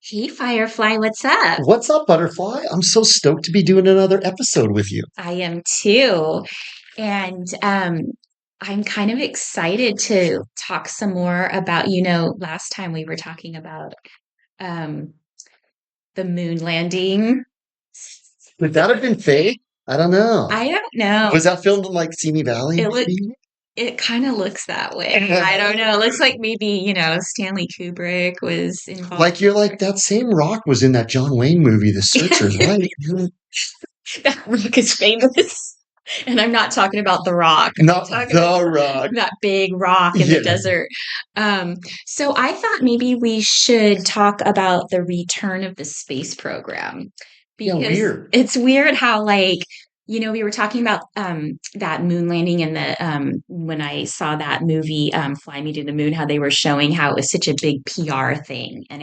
Hey, Firefly, what's up? What's up, Butterfly? I'm so stoked to be doing another episode with you. I am too. And I'm kind of excited to talk some more about, last time we were talking about um, the moon landing. Would that have been fake? I don't know. I don't know. Was that filmed in like Simi Valley, It look maybe? it kind of looks that way. I don't know. It looks like maybe, Stanley Kubrick was involved. Like you're like that same rock was in that John Wayne movie, The Searchers, right? That rock is famous. And I'm not talking about the rock. I'm Not talking the rock. that big rock in the Yeah. desert. So I thought maybe we should talk about the return of the space program Yeah, because weird. it's weird how we were talking about that moon landing and the when I saw that movie Fly Me to the Moon, how they were showing how it was such a big PR thing and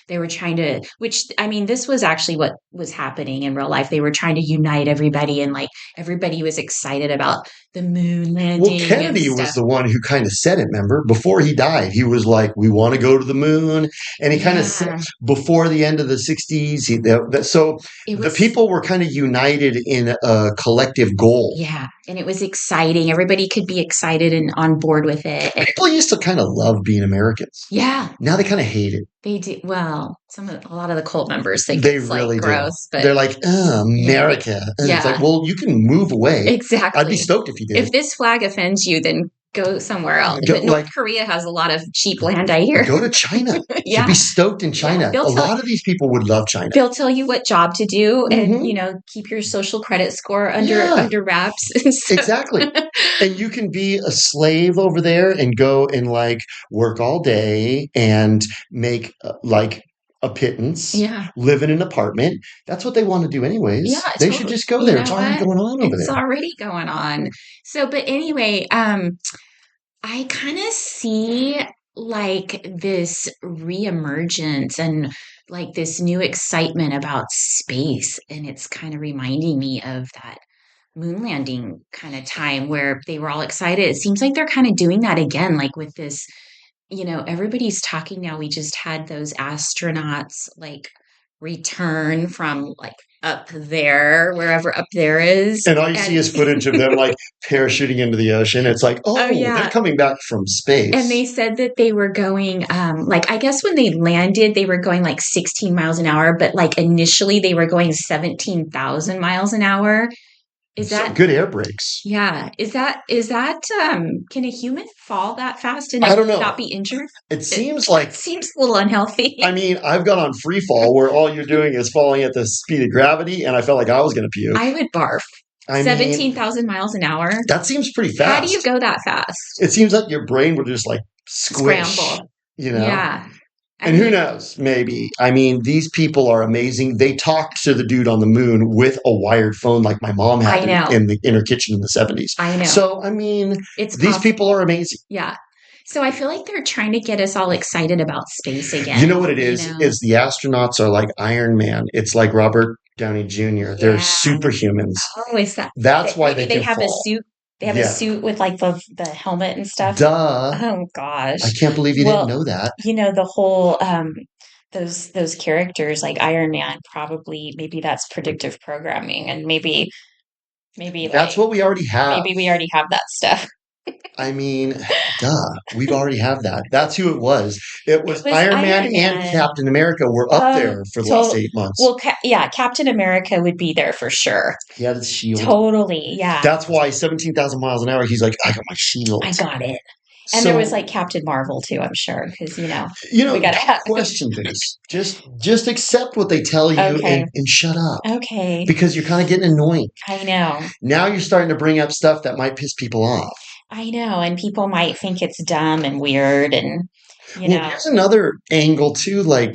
they were trying to, which I mean, this was actually what was happening in real life. They were trying to unite everybody and like everybody was excited about the moon Well, landing and Kennedy was stuff. the one who kind of said it, remember? Before he died, he was like, we want to go to the moon. And he kind of said, Yeah, before the end of the 60s, so it the was. people were kind of united in a collective goal. Yeah, and it was exciting. Everybody could be excited and on board with it. And People used to kind of love being Americans. yeah, Now they kind of hate it. they do. Well, a lot of the cult members think They it's like really do. gross, but They're like, oh, yeah, America. And it's like, yeah, well, you can move away. I'd be exactly. stoked if you did. If this flag offends you, then go somewhere else. Go, But North like, Korea has a lot of cheap land, I hear. go to China. You'd be Yeah, stoked in yeah. China. A lot of these people would love China. They'll tell you what job to do, and Hmm. keep your social credit score under Yeah, under wraps. And so, exactly. And you can be a slave over there and go and like work all day and make like a pittance, yeah, live in an apartment. That's what they want to do yeah, anyways. They should totally. just go You there. know It's already what? going on over It's there. already going on. So, but anyway, I kind of see like this reemergence and like this new excitement about space. And it's kind of reminding me of that moon landing kind of time where they were all excited. It seems like they're kind of doing that again, like with this, everybody's talking now. We just had those astronauts like return from like up there, wherever up there is. And all you see And is footage of them like parachuting into the ocean. It's like, oh, oh, they're yeah. coming back from And they space. said that they were going, like, I guess when they landed, they were going like 16 miles an hour, but like initially they were going 17,000 miles an hour. Is Some that, good air brakes. yeah, can a human fall that fast and I don't know. not be injured? It It seems like, seems a little unhealthy. I mean, I've gone on free fall where all you're doing is falling at the speed of gravity, and I felt like I was going to puke. I would barf. I mean, 17,000 miles an hour. that seems pretty How do you fast. go that fast? It seems like your brain would just like squish, Scramble. you know? Yeah. I And who mean, knows? Maybe. I mean, these people are amazing. They talked to the dude on the moon with a wired phone like my mom I had know. in the inner kitchen in the 70s. I know. So, I mean, It's these people possible. are amazing. Yeah. So I feel like they're trying to get us all excited about space You again, know what it is the astronauts are like Iron Man. It's like Robert Downey Jr. They're Yeah. superhumans. Oh, is that That's why maybe they they can have a fall. suit? They have a Yeah. suit with like the helmet and stuff. Duh. Oh I gosh. can't believe you didn't Well, know that. the whole those characters like Iron Man probably maybe that's predictive programming and maybe That's like what we already have. maybe we already have that stuff. I mean, duh. We've already have that. That's who it was. It It was was Iron Man Iron and Man. Captain America were up there for the last So 8 months. well, yeah, Captain America would be there for sure. He had his shield. Totally, yeah. That's why 17,000 miles an hour, he's like, I got my shield. I got it. And there was So, like Captain Marvel too, I'm sure, because we gotta don't have. question things. Just accept what they tell you Okay, and shut up. okay, Because you're kind of getting annoying. I know, Now you're starting to bring up stuff that might piss people off. I know, and people might think it's dumb and weird, and you Well, know, here's another angle too. Like,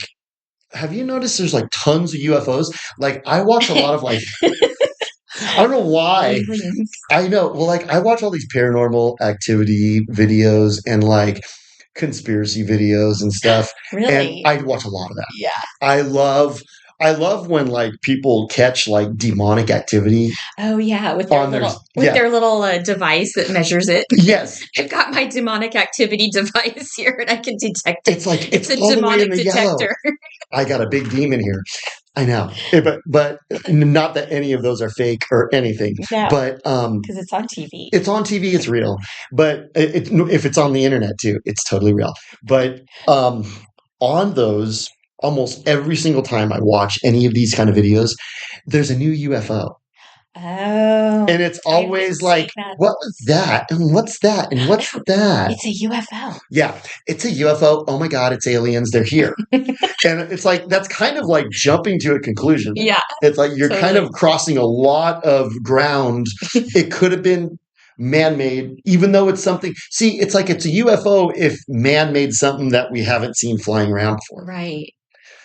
have you noticed there's like tons of UFOs? Like, I watch a lot of like, I don't know why. aliens. I know. Well, like, I watch all these paranormal activity videos and like conspiracy videos and stuff. And Really? I watch a lot of that. Yeah. I love I love when like people catch like demonic activity Oh yeah, on their with yeah. their little device that measures it. Yes. I've got my demonic activity device here, and I can detect it. It's like It's it's a all the way in demonic the yellow. detector. I got a big demon here. I know. But not that any of those are fake or anything. No, But because it's on TV. it's on TV, it's real. But if it's on the internet too, it's totally real. But on those, almost every single time I watch any of these kind of videos, there's a new UFO. Oh, And it's I've been always seeing like, that. what was that? And what's that? And what's that? It's a UFO. Yeah, it's a UFO. Oh my God, it's aliens. They're here. And it's like, that's kind of like jumping to a conclusion. Yeah, It's like you're kind totally. of crossing a lot of ground. It could have been man made, even though it's something. See, it's like it's a UFO if man made something that we haven't seen flying around before. Right.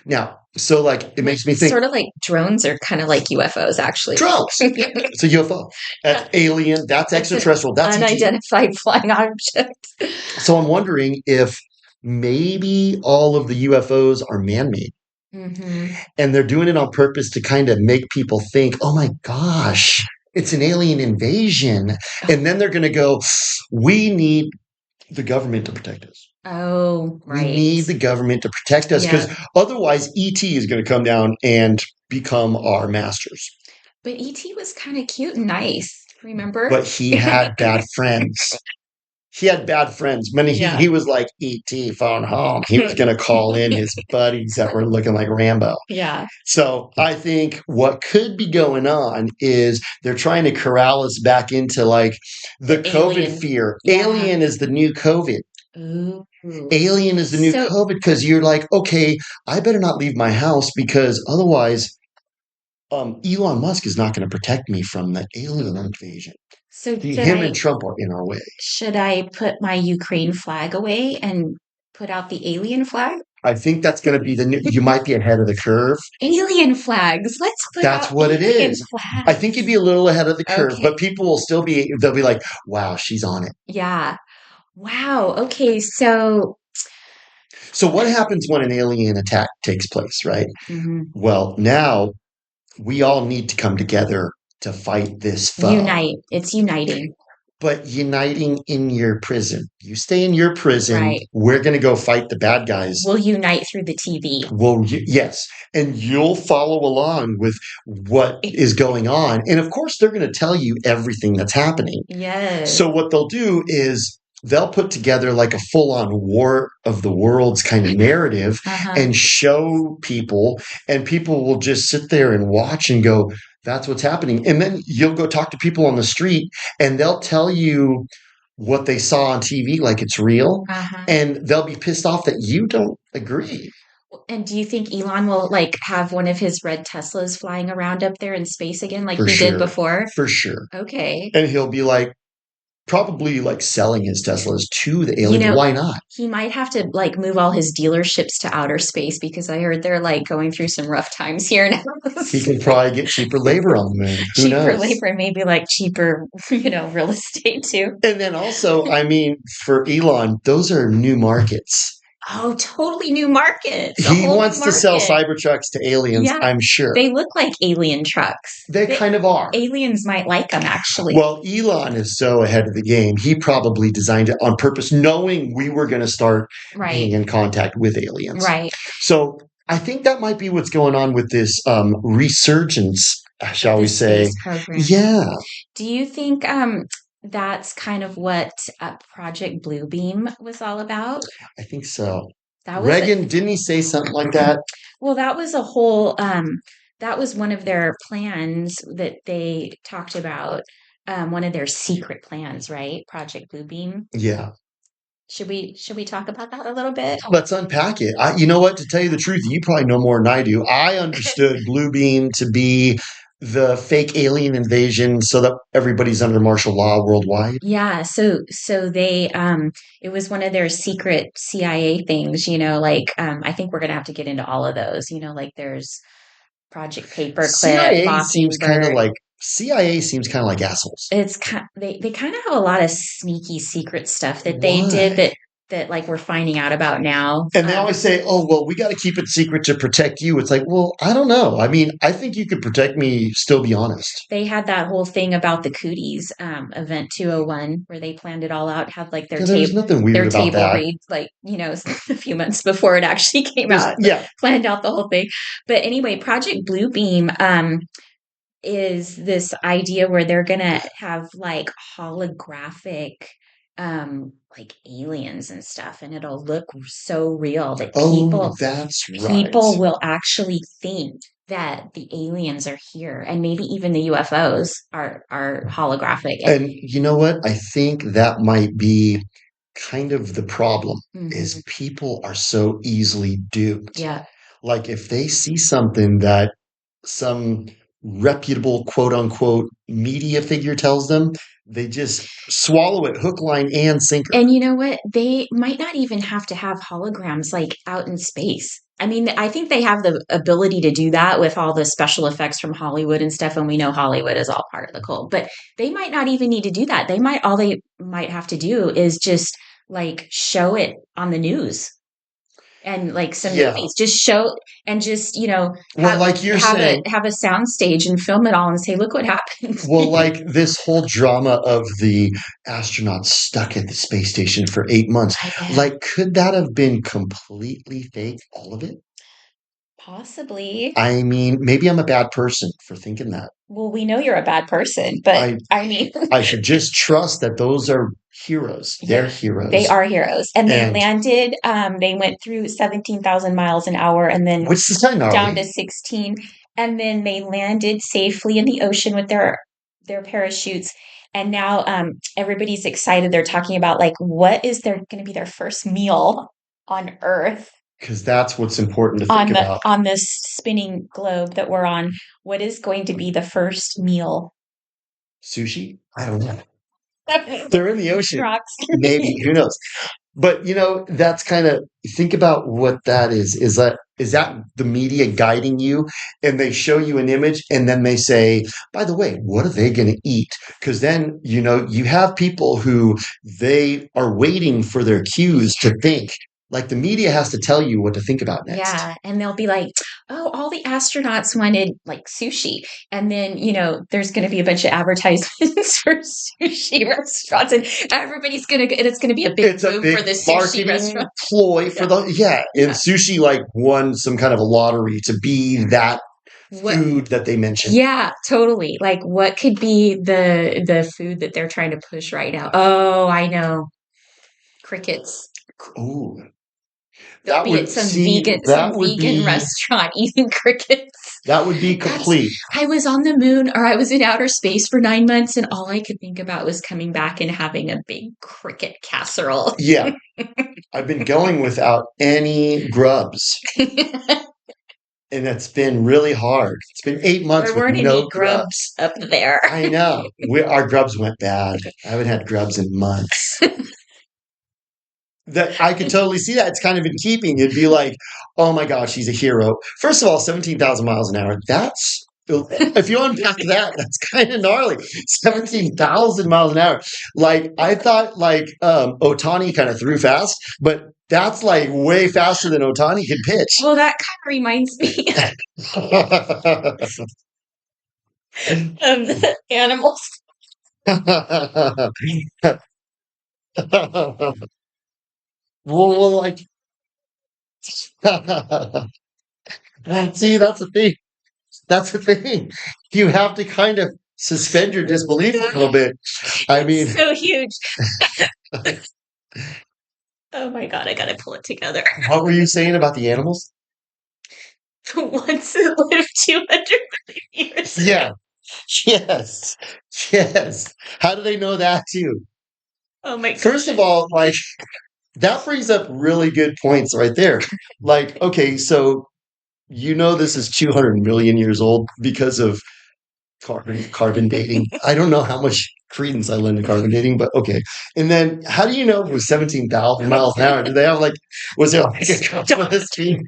Now, so like it makes me think Sort of like drones are kind of like UFOs, actually. drones. It's a UFO. That's alien. That's It's an extraterrestrial. That's ET. unidentified flying object. So I'm wondering if maybe all of the UFOs are man made. Hmm. And they're doing it on purpose to kind of make people think, oh my gosh, it's an alien invasion. And then they're going to go, we need the government to protect us. Oh, We need right. the government to protect us because Yeah. otherwise ET is going to come down and become our masters. But E.T. was kind of cute and nice. Remember? But he had bad friends. He had bad friends. When Yeah. he was like E.T. phone home, he was going to call in his buddies that were looking like Rambo. Yeah. So I think what could be going on is they're trying to corral us back into like the COVID Alien. fear. Yeah. Alien is the new COVID. Ooh. Alien is the new So, COVID because you're like, okay, I better not leave my house because otherwise, Elon Musk is not going to protect me from the alien invasion. so Him and Trump are in our way. should I put my Ukraine flag away and put out the alien flag? I think that's going to be the new. You might be ahead of the curve. Alien flags. Let's put That's out what it alien is. flags. I think you'd be a little ahead of the curve, Okay. but people will still be. They'll be like, "Wow, she's on it." Yeah. Wow. Okay. So, So what happens when an alien attack takes place, right? mhm. Well, now we all need to come together to fight this foe. Unite. It's uniting. But uniting in your prison. You stay in your prison. Right. We're going to go fight the bad guys. We'll unite through the TV. Well, yes. And you'll follow along with what is going on. And of course, they're going to tell you everything that's happening. Yes. So what they'll do is they'll put together like a full-on war of the worlds kind of narrative Uh-huh. and show people, and people will just sit there and watch and go, that's what's happening. And then you'll go talk to people on the street and they'll tell you what they saw on TV like it's real. Uh-huh. And they'll be pissed off that you don't agree. And do you think Elon will like have one of his red Teslas flying around up there in space again, like For he sure. did before? For sure. Okay. And he'll be like, probably like selling his Teslas to the alien. You know, Why not? He might have to like move all his dealerships to outer space because I heard they're like going through some rough times here now. He can probably get cheaper labor on the moon. Who Cheaper knows? labor, maybe like cheaper, real estate too. And then also, I mean, for Elon, those are new markets. Oh, totally new markets. A He whole new wants to sell market. Cybertrucks to aliens, Yeah. I'm sure. They look like alien trucks. They kind of are. Aliens might like them, actually. Well, Elon is so ahead of the game. He probably designed it on purpose, knowing we were going to start being Right. in contact with aliens. Right. So I think that might be what's going on with this resurgence, shall The we say. space program. Yeah. Do you think that's kind of what Project Bluebeam was all about? I think so. That was Reagan, didn't he say something like that? well, that was a whole that was one of their plans that they talked about. One of their secret plans, right? Project Bluebeam. Yeah. Should we talk about that a little bit? Let's unpack it. You know what? To tell you the truth, you probably know more than I do. I understood Bluebeam to be the fake alien invasion so that everybody's under martial law worldwide. Yeah, so they it was one of their secret CIA things, like I think we're gonna have to get into all of those, like there's Project Paperclip, CIA seems kind of Mockingbird. like assholes. It's they kind of have a lot of sneaky secret stuff that they did Why? that that like we're finding out about now. And they always say, "Oh, well, we got to keep it secret to protect you." It's like, well, I don't know. I mean, I think you could protect me. Still, be honest. They had that whole thing about the Cooties event 201 where they planned it all out, had like Yeah, there was nothing weird their about table that. read, like, a few months before it actually came out, Yeah, planned out the whole thing. But anyway, Project Bluebeam is this idea where they're gonna have like holographic like aliens and stuff, and it'll look so real that oh, that's right. people will actually think that the aliens are here, and maybe even the UFOs are holographic. And you know what? I think that might be kind of the problem is Mhm. people are so easily duped. Yeah. Like if they see something that some reputable quote unquote media figure tells them, they just swallow it hook, line, and sinker. And you know what? They might not even have to have holograms like out in space. I mean, I think they have the ability to do that with all the special effects from Hollywood and stuff. And we know Hollywood is all part of the cult, but they might not even need to do that. All they might have to do is just like show it on the news and like some Yeah. movies, just show and just, Well, have, like you're saying, have a sound stage and film it all and say, look what happened. well, like this whole drama of the astronauts stuck at the space station for 8 months, like, could that have been completely fake, all of it? Possibly. I mean, maybe I'm a bad person for thinking that. Well, we know you're a bad person, but I mean, I should just trust that those are heroes. They're heroes. they are heroes. And they And- landed, they went through 17,000 miles an hour and then Which is kind of down to 16. And then they landed safely in the ocean with their parachutes. And now everybody's excited. They're talking about like, what is going to be their first meal on Earth? because that's what's important to think about. On this spinning globe that we're on. What is going to be the first meal? Sushi? I don't know. They're in the ocean. Rocks. Maybe, who knows? But that's kind of think about what that is. Is that the media guiding you and they show you an image and then they say, by the way, what are they going to eat? Because then, you have people who they are waiting for their cues to think. Like the media has to tell you what to think about next. Yeah. And they'll be like, oh, all the astronauts wanted like sushi. And then, there's going to be a bunch of advertisements for sushi restaurants and everybody's going to, it's going to be a big boom for the sushi restaurant. Ploy for and sushi like won some kind of a lottery to be that food that they mentioned. Yeah, totally. Like what could be the food that they're trying to push right now? Oh, I know. Crickets. Oh. They'll be at some vegan restaurant eating crickets. That would be complete. I was on the moon or I was in outer space for 9 months and all I could think about was coming back and having a big cricket casserole. Yeah. I've been going without any grubs. And it's been really hard. It's been 8 months with no grubs up there. I know. Our grubs went bad. I haven't had grubs in months. That I can totally see that. It's kind of in keeping. It'd be like, oh my gosh, he's a hero. First of all, 17,000 miles an hour. That's, if you unpack that, that's kind of gnarly. 17,000 miles an hour. Like, I thought Ohtani kind of threw fast, but that's like way faster than Ohtani can pitch. Well, that kind of reminds me of the animals. Well, like, see, that's the thing. That's the thing. You have to kind of suspend your disbelief a little bit. I mean, so huge. Oh my God, I gotta pull it together. What were you saying about the animals? Once it lived 200 years. Yeah. Yes. Yes. How do they know that too? Oh my God. First of all, like, that brings up really good points right there. Like, okay, so this is 200 million years old because of carbon dating. I don't know how much credence I lend to carbon dating, but okay. And then how do you know it was 17,000 miles an hour? Did they have was there like a couple of speed?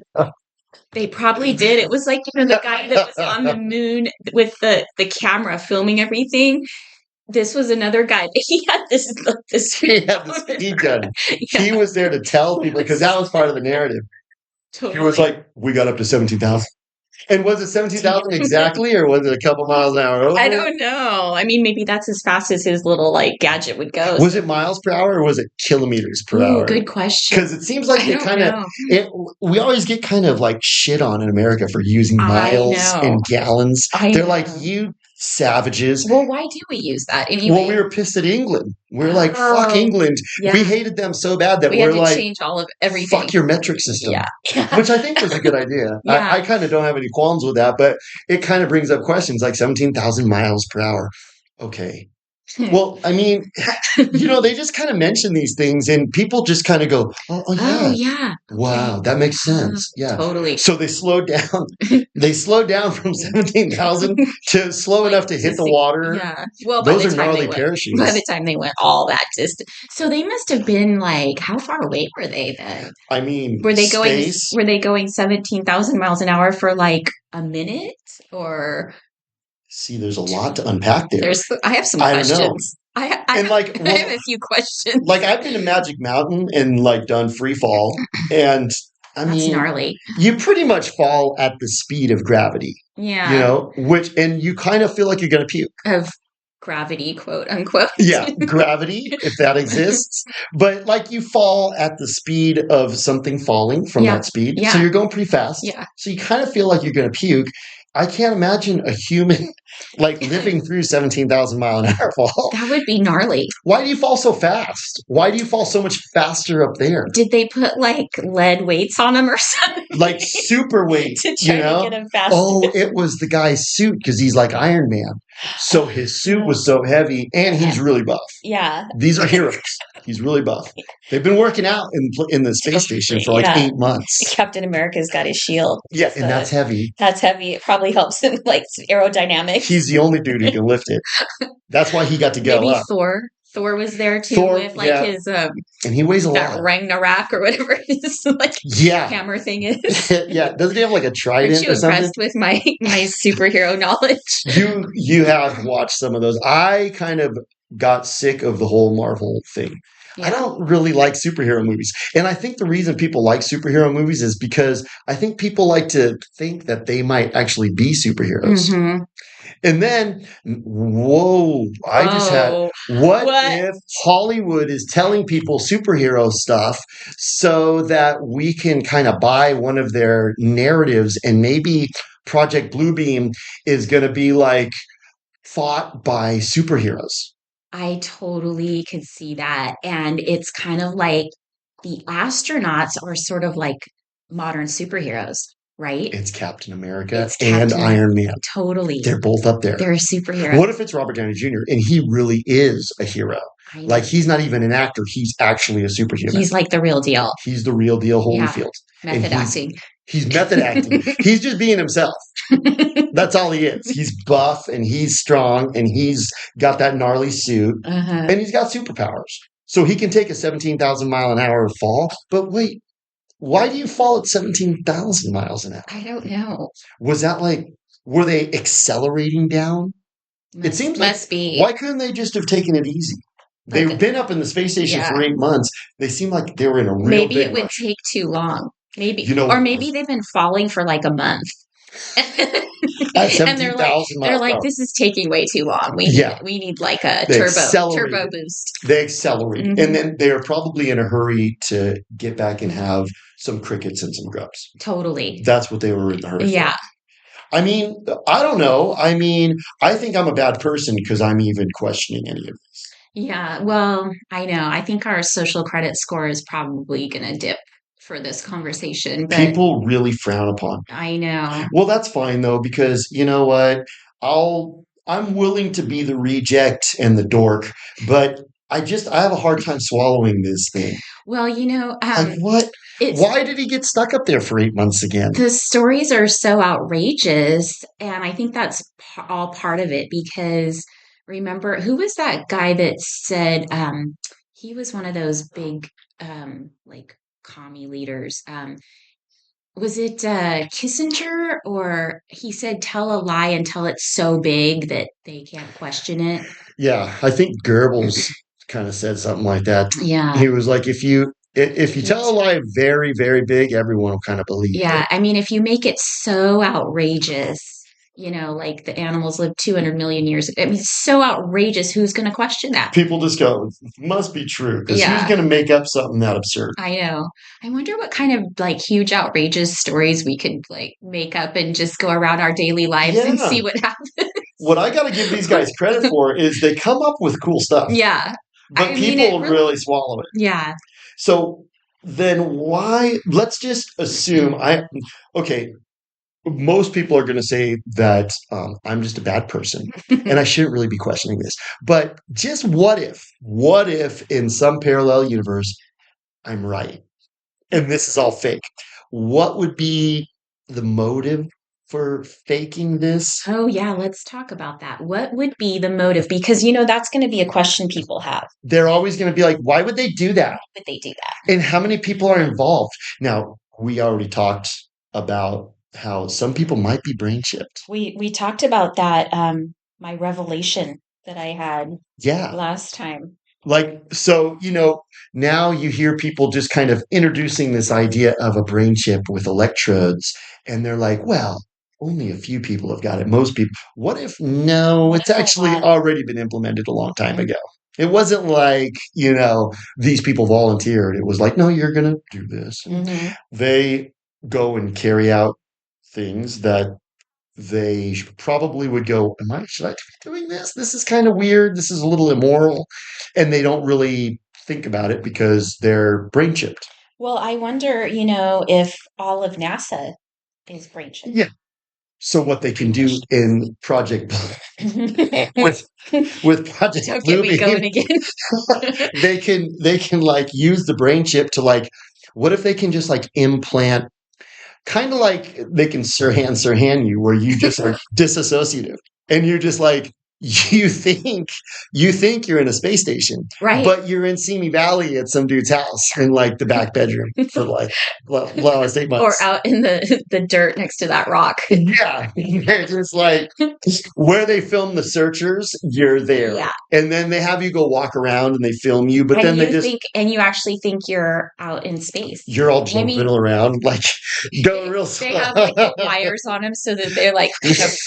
They probably did. It was like, the guy that was on the moon with the camera filming everything. this was another guy. He had this He had the speed gun. He Yeah, was there to tell people because that was part of the narrative. He was totally. like, "We got up to 17,000." And was it 17,000 exactly, or was it a couple miles an hour I over? don't know. I mean, maybe that's as fast as his little like gadget would go. Was So, it miles per hour or was it kilometers per ooh, hour? good question. Because it seems like I they don't kind of know. it, we always get kind of like shit on in America for using I miles know. and gallons. I They're like, know. you savages. Well, why do we use that Well, we anyway? were pissed at England. We're like, fuck Oh, England. We yeah. hated them so bad that We had we're to like, change all of fuck everything. your metric system. Yeah. Yeah. Which I think was a good idea. Yeah. I kind of don't have any qualms with that, but it kind of brings up questions like 17,000 miles per hour. Okay. Well, I mean, they just kind of mention these things and people just kind of go, oh Oh, yeah, yeah. Okay. wow, that makes Oh, sense. Yeah. totally. So they slowed down. They slowed down from 17,000 to slow Like enough to to hit the see, water. yeah. Well, Those are gnarly by the parachutes. time they went all that distance, so they must have been like, how far away were they then? I mean, Were they going? space. Were they going 17,000 miles an hour for like a minute or? See, there's a lot to unpack there. I have some I don't know. questions. I And have, like, I have well, a few questions. like I've been to Magic Mountain and like done free fall, and I That's mean, gnarly. you pretty much fall at the speed of gravity, Yeah, and you kind of feel like you're going to puke. of gravity, quote unquote. Yeah, gravity, if that exists. But like you fall at the speed of something falling from Yeah, that speed. So yeah, you're going pretty fast. yeah. So you kind of feel like you're going to puke. I can't imagine a human like living through 17,000 mile an hour fall. That would be gnarly. Why do you fall so fast? Why do you fall so much faster up there? Did they put like lead weights on him or something Like super weight, to try to get him faster? Oh, it was the guy's suit because he's like Iron Man. So his suit was so heavy and he's really buff. Yeah, These are heroes. He's really buff. They've been working out in the space station for like 8 months. Captain America's got his shield. Yeah, and that's heavy. That's heavy. It probably helps him like aerodynamics. He's the only dude who can lift it. That's why he got to go Maybe up. Thor. Thor was there too Thor, with like yeah. his And he weighs a that lot. Ragnarok or whatever his like Yeah. hammer thing is. Yeah. Doesn't he have like a Aren't trident you or something? impressed with my superhero knowledge? You have watched some of those. I kind of got sick of the whole Marvel thing. I don't really like superhero movies. And I think the reason people like superhero movies is because I think people like to think that they might actually be superheroes. Mhm. And then, whoa, I just had, Oh, what what? if Hollywood is telling people superhero stuff so that we can kind of buy one of their narratives and maybe Project Bluebeam is going to be like fought by superheroes? I totally could see that. And it's kind of like the astronauts are sort of like modern superheroes, right? It's Captain America It's and Captain Iron Man. Totally. They're both up there. They're a superhero. What if it's Robert Downey Jr. and he really is a hero? I know. Like he's not even an actor; he's actually a superhuman. He's like the real deal. He's the real deal, Yeah. Holyfield. Method acting. He's method acting. He's just being himself. That's all he is. He's buff and he's strong and he's got that gnarly suit Uh-huh. and he's got superpowers. So he can take a 17,000 mile an hour fall. But wait, why do you fall at 17,000 miles an hour? I don't know. Was that like, were they accelerating down? It seems like, must be. why couldn't they just have taken it easy? They've Like- been up in the space station Yeah. for 8 months. They seem like they were in a real Maybe big it would rush. take too long. Maybe, You know or what? maybe they've been falling for like a month. At And they're 17,000 like, miles per hour. this is taking way too long. Yeah. We need like a They turbo accelerated. boost. They accelerate. Mhm. And then they're probably in a hurry to get back and have some crickets and some grubs. Totally. That's what they were in the hurry for. Yeah. I mean, I don't know. I mean, I think I'm a bad person because I'm even questioning any of this. Yeah. Well, I know. I think our social credit score is probably going to dip for this conversation, but People really frown upon. I know. Well, that's fine though, because you know what? I'm willing to be the reject and the dork, but I have a hard time swallowing this thing. Well, Like what? Why did he get stuck up there for 8 months again? the stories are so outrageous, and I think that's all part of it because remember, who was that guy that said he was one of those big like commie leaders. was it Kissinger, or he said tell a lie until it's so big that they can't question it. Yeah, I think Goebbels kind of said something like that. Yeah. He was like, if you tell a lie very, very big, everyone will kind of believe it. Yeah, I mean, if you make it so outrageous, like the animals lived 200 million years ago, I mean, it's so outrageous, who's going to question that? People just go, it must be true, because who's Yeah, going to make up something that absurd? I know. I wonder what kind of like huge outrageous stories we could like make up and just go around our daily lives and Yeah. see what happens. What I got to give these guys credit for is they come up with cool stuff, Yeah. but I mean, people it really, really swallow it. yeah. So then why? Let's just assume okay, most people are going to say that I'm just a bad person and I shouldn't really be questioning this. But just what if in some parallel universe, I'm right and this is all fake? What would be the motive for faking this? Oh, yeah, let's talk about that. What would be the motive? Because, that's going to be a question people have. They're always going to be like, why would they do that? Why would they do that? And how many people are involved? Now, we already talked about how some people might be brain chipped. We talked about that, my revelation that I had Yeah. last time. Like, so, now you hear people just kind of introducing this idea of a brain chip with electrodes, and they're like, well, only a few people have got it. Most people. What if, no, What it's if a actually lot? already been implemented a long time Mhm. ago? It wasn't like, these people volunteered. It was like, no, you're going to do this. And Mhm. they go and carry out things that they probably would go, should I be doing this? This is kind of weird. This is a little immoral. And they don't really think about it because they're brain chipped. Well, I wonder, if all of NASA is brain chipped. Yeah. So what they can do in Project with Project Don't get me going Bluebeam, again. they can like use the brain chip to like, what if they can just like implant, kind of like they can Sirhan you, where you just are disassociative and you're just like, you think you're in a space station, Right. but you're in Simi Valley at some dude's house in like the back bedroom for like last 8 Or months. out in the dirt next to that rock. Yeah, they're just like where they film the searchers, you're there. Yeah. And then they have you go walk around and they film you, but then you actually think you're out in space. you're all jumping around, like going real slow. They have like the wires on them so that they're like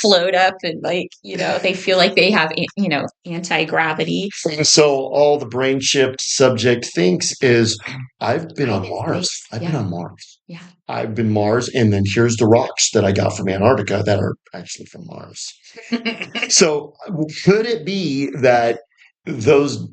float up and like, they feel like they have, anti-gravity. So all the brain chipped subject thinks is, I've been on Mars. I've been on Mars. Yeah. I've been Mars, and then here's the rocks that I got from Antarctica that are actually from Mars. So could it be that those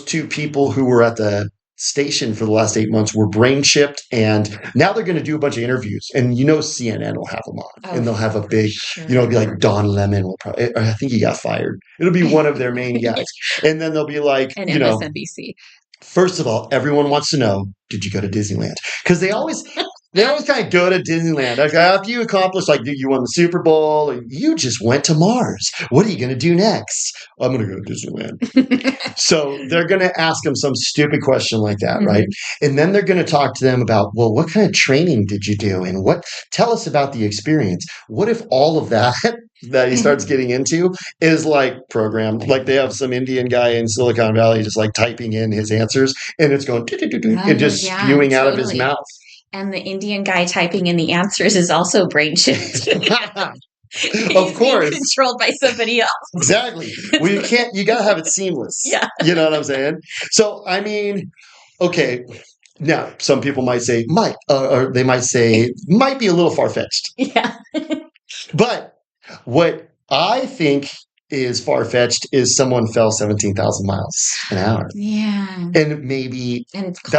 two people who were at the station for the last 8 months were brain chipped, and now they're going to do a bunch of interviews, and CNN will have them on, and they'll have a big, it'll be like Don Lemon will probably, I think he got fired. It'll be one of their main guys, and then they'll be like, and MSNBC. First of all, everyone wants to know, did you go to Disneyland? Because they always kind of go to Disneyland. Like, after you accomplish, like, you won the Super Bowl, and you just went to Mars. What are you going to do next? I'm going to go to Disneyland. So they're going to ask them some stupid question like that, right? And then they're going to talk to them about, well, what kind of training did you do? And tell us about the experience. What if all of that he starts getting into is like programmed? Like, they have some Indian guy in Silicon Valley just like typing in his answers, and it's going and just spewing out of his mouth. And the Indian guy typing in the answers is also brain chipped. Of course. Controlled by somebody else. Exactly. Well, you got to have it seamless. Yeah. You know what I'm saying? So, I mean, okay. Now, some people might say, or they might say, might be a little far-fetched. Yeah. But what I think is far-fetched is someone fell 17,000 miles an hour. Yeah. And maybe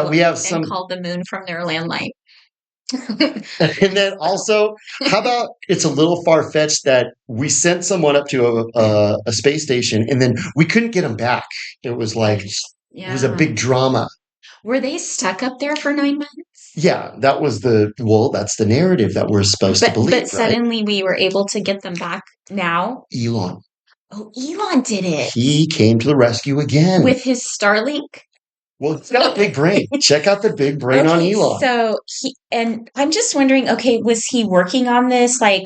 we have some... And called the moon from their landline. And then also, how about it's a little far-fetched that we sent someone up to a space station and then we couldn't get them back. It was like, it was a big drama. Were they stuck up there for 9 months? Yeah, that's the narrative that we're supposed to believe. But suddenly we were able to get them back now? Elon. Oh, Elon did it. He came to the rescue again. With his Starlink? Well, he's got a big brain. Check out the big brain on Okay, Elon. so and I'm just wondering, okay, was he working on this like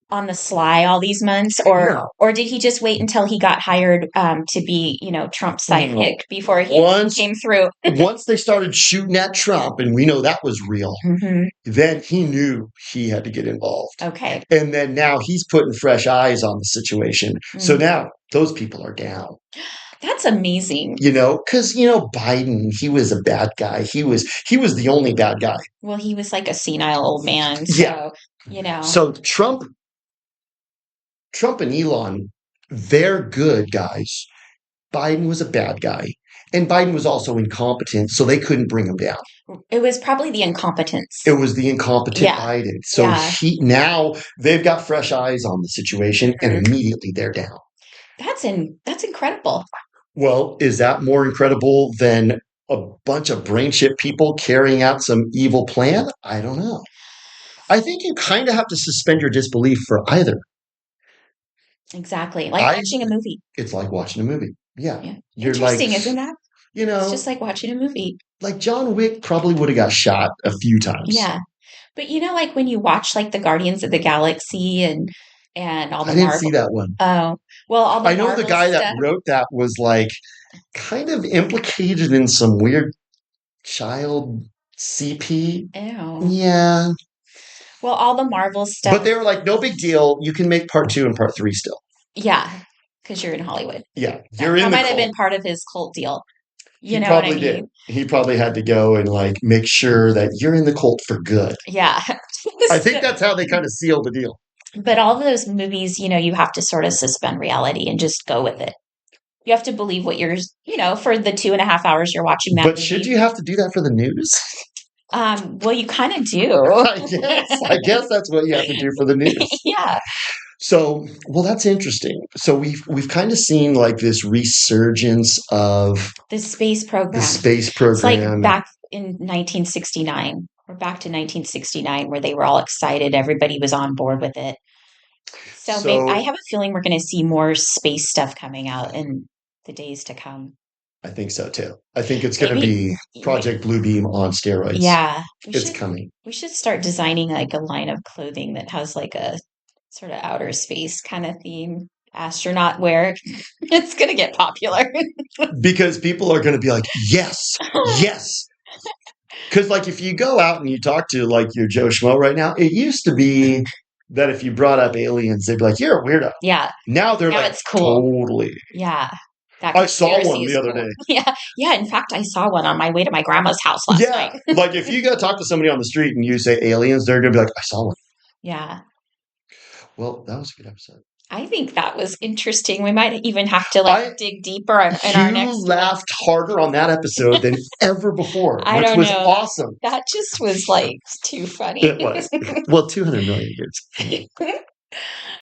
on the sly all these months, No. or did he just wait until he got hired to be, Trump's No. sidekick before he Once came through? once they started shooting at Trump, and we know that was real, Hmm. then he knew he had to get involved. Okay. And then now he's putting fresh eyes on the situation. So Mm. now those people are down. That's amazing. Because Biden, he was a bad guy. He was the only bad guy. Well, he was like a senile old man, Yeah. so. So Trump and Elon, they're good guys. Biden was a bad guy. And Biden was also incompetent, so they couldn't bring him down. It was probably the incompetence. It was the incompetent Yeah. Biden. So Yeah. now they've got fresh eyes on the situation, and Mhm. immediately they're down. That's incredible. Well, is that more incredible than a bunch of brain chip people carrying out some evil plan? I don't know. I think you kind of have to suspend your disbelief for either. Exactly. Like I watching a movie. It's like watching a movie. Yeah. Yeah. You're like, Interesting, isn't that? you It's know, just like watching a movie. like John Wick probably would have got shot a few times. Yeah. But like when you watch like the Guardians of the Galaxy and all the I didn't Marvel. see that one. Oh, well, all the I know the Marvel guy that stuff. wrote that was like kind of implicated in some weird child CP. Ew. Yeah. Well, all the Marvel stuff. But they were like, no big deal. You can make part 2 and part 3 still. Yeah, because you're in Hollywood. Yeah. That, You're in that the might have cult. been part of his cult deal. He You know what I probably did. mean? He probably had to go and like make sure that you're in the cult for good. Yeah. I think that's how they kind of sealed the deal. But all of those movies, you have to sort of suspend reality and just go with it. You have to believe what you're, for the 2.5 hours you're watching that But movie. should you have to do that for the news? Well, you kind of do. I guess that's what you have to do for the news. Yeah. So, well, that's interesting. So we've kind of seen like this resurgence of The space program. the space It's like program. back in 1969. We're back to 1969 where they were all excited. Everybody was on board with it. So maybe, I have a feeling we're going to see more space stuff coming out in the days to come. I think so too. I think it's going to Maybe- be Project Bluebeam on steroids. Yeah. It's coming. We should start designing like a line of clothing that has like a sort of outer space kind of theme. Astronaut wear. It's going to get popular. Because people are going to be like, yes, yes. Because like if you go out and you talk to like your Joe Schmo right now, it used to be that if you brought up aliens, they'd be like, you're a weirdo. Yeah. Now they're Now like, it's cool. totally. Yeah. That I saw conspiracy one is the other cool. day. Yeah. Yeah. In fact, I saw one on my way to my grandma's house last Yeah. night. Like if you go talk to somebody on the street and you say aliens, they're going to be like, I saw one. Yeah. Well, that was a good episode. I think that was interesting. We might even have to dig deeper in our next You one. laughed harder on that episode than ever before, I which don't was know. awesome. That just was like too funny. It was. Well, 200 million years.